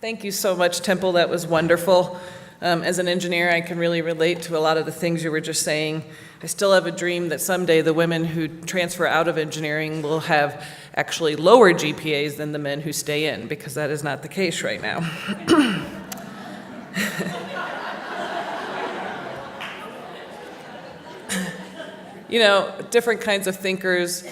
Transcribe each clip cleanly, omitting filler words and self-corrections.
Thank you so much, Temple. That was wonderful. As an engineer, I can really relate to a lot of the things you were just saying. I still have a dream that someday the women who transfer out of engineering will have actually lower GPAs than the men who stay in, because that is not the case right now. You know, different kinds of thinkers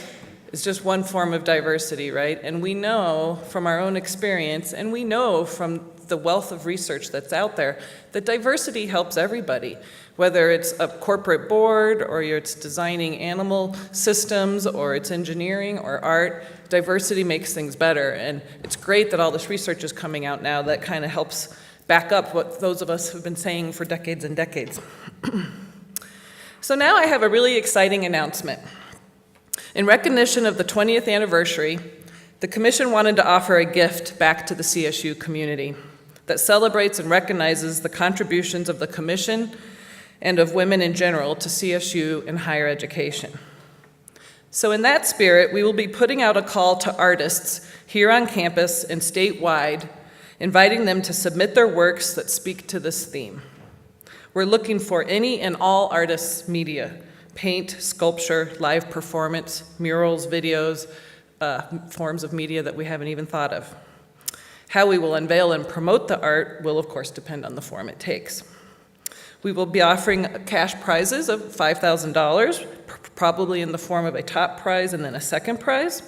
is just one form of diversity, right? And we know from our own experience, and we know from the wealth of research that's out there, that diversity helps everybody. Whether it's a corporate board, or it's designing animal systems, or it's engineering or art, diversity makes things better. And it's great that all this research is coming out now that kind of helps back up what those of us have been saying for decades and decades. So now I have a really exciting announcement. In recognition of the 20th anniversary, the Commission wanted to offer a gift back to the CSU community that celebrates and recognizes the contributions of the Commission and of women in general to CSU and higher education. So in that spirit, we will be putting out a call to artists here on campus and statewide, inviting them to submit their works that speak to this theme. We're looking for any and all artists' media: paint, sculpture, live performance, murals, videos, forms of media that we haven't even thought of. How we will unveil and promote the art will, of course, depend on the form it takes. We will be offering cash prizes of $5,000, probably in the form of a top prize and then a second prize.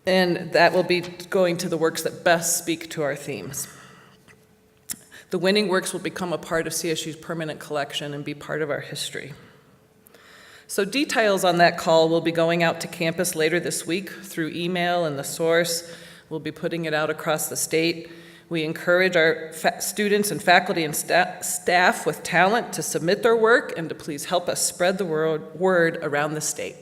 And that will be going to the works that best speak to our themes. The winning works will become a part of CSU's permanent collection and be part of our history. So details on that call will be going out to campus later this week through email and the source. We'll be putting it out across the state. We encourage our students and faculty and staff with talent to submit their work and to please help us spread the word around the state.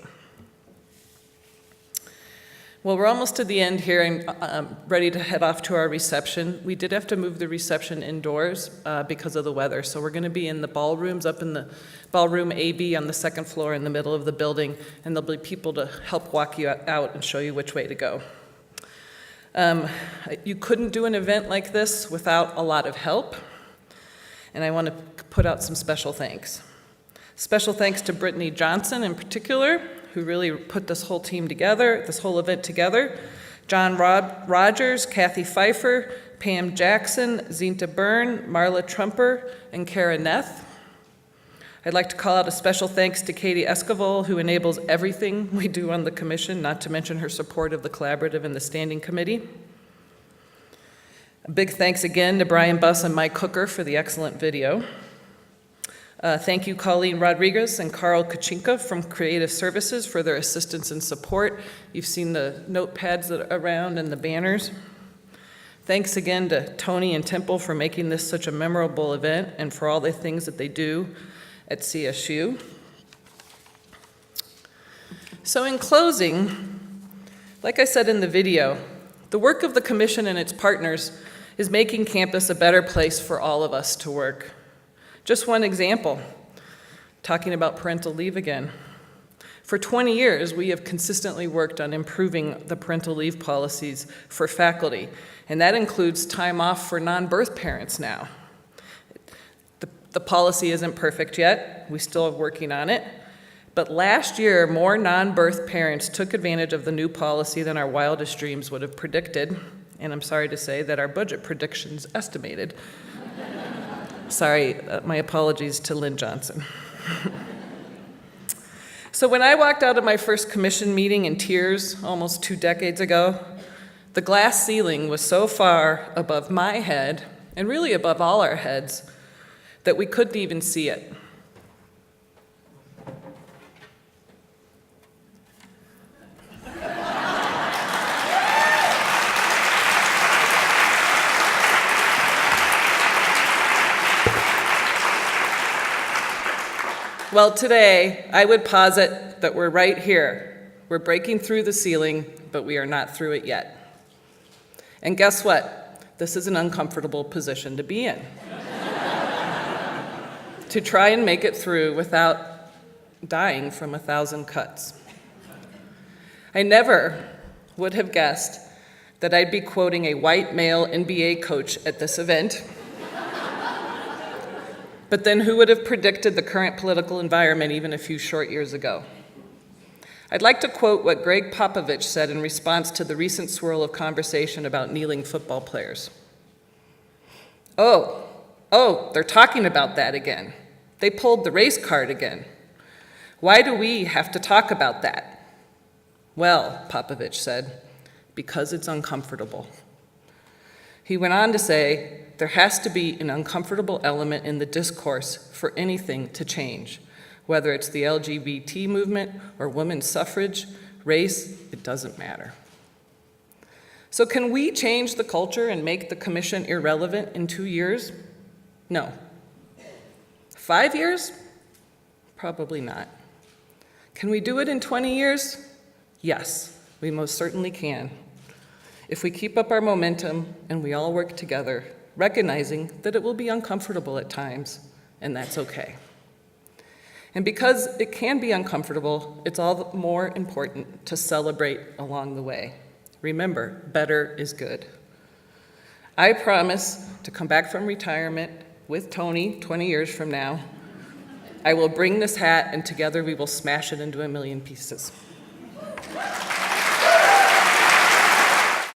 Well, we're almost to the end here and ready to head off to our reception. We did have to move the reception indoors because of the weather, so we're going to be in the ballrooms, up in the ballroom AB on the second floor in the middle of the building, and there'll be people to help walk you out and show you which way to go. You couldn't do an event like this without a lot of help, and I want to put out some special thanks. Special thanks to Brittany Johnson in particular, who really put this whole team together, this whole event together. John Rogers, Kathy Pfeiffer, Pam Jackson, Zinta Byrne, Marla Trumper, and Kara Neth. I'd like to call out a special thanks to Katie Esquivel, who enables everything we do on the commission, not to mention her support of the collaborative and the standing committee. A big thanks again to Brian Buss and Mike Hooker for the excellent video. Thank you, Colleen Rodriguez and Carl Kachinka from Creative Services for their assistance and support. You've seen the notepads that are around and the banners. Thanks again to Tony and Temple for making this such a memorable event and for all the things that they do at CSU. So in closing, like I said in the video, the work of the Commission and its partners is making campus a better place for all of us to work. Just one example, talking about parental leave again. For 20 years, we have consistently worked on improving the parental leave policies for faculty, and that includes time off for non-birth parents now. The policy isn't perfect yet, we still are working on it, but last year, more non-birth parents took advantage of the new policy than our wildest dreams would have predicted, and I'm sorry to say that our budget predictions estimated. Sorry, my apologies to Lynn Johnson. So when I walked out of my first commission meeting in tears almost 2 decades ago, the glass ceiling was so far above my head, and really above all our heads, that we couldn't even see it. Well, today, I would posit that we're right here. We're breaking through the ceiling, but we are not through it yet. And guess what? This is an uncomfortable position to be in. To try and make it through without dying from 1,000 cuts. I never would have guessed that I'd be quoting a white male NBA coach at this event. But then who would have predicted the current political environment even a few short years ago? I'd like to quote what Greg Popovich said in response to the recent swirl of conversation about kneeling football players. Oh, they're talking about that again. They pulled the race card again. Why do we have to talk about that? Well, Popovich said, because it's uncomfortable. He went on to say, there has to be an uncomfortable element in the discourse for anything to change. Whether it's the LGBT movement or women's suffrage, race, it doesn't matter. So can we change the culture and make the commission irrelevant in 2 years? No. 5 years? Probably not. Can we do it in 20 years? Yes, we most certainly can. If we keep up our momentum and we all work together, recognizing that it will be uncomfortable at times, and that's okay. And because it can be uncomfortable, it's all the more important to celebrate along the way. Remember, better is good. I promise to come back from retirement with Tony 20 years from now. I will bring this hat, and together we will smash it into a million pieces.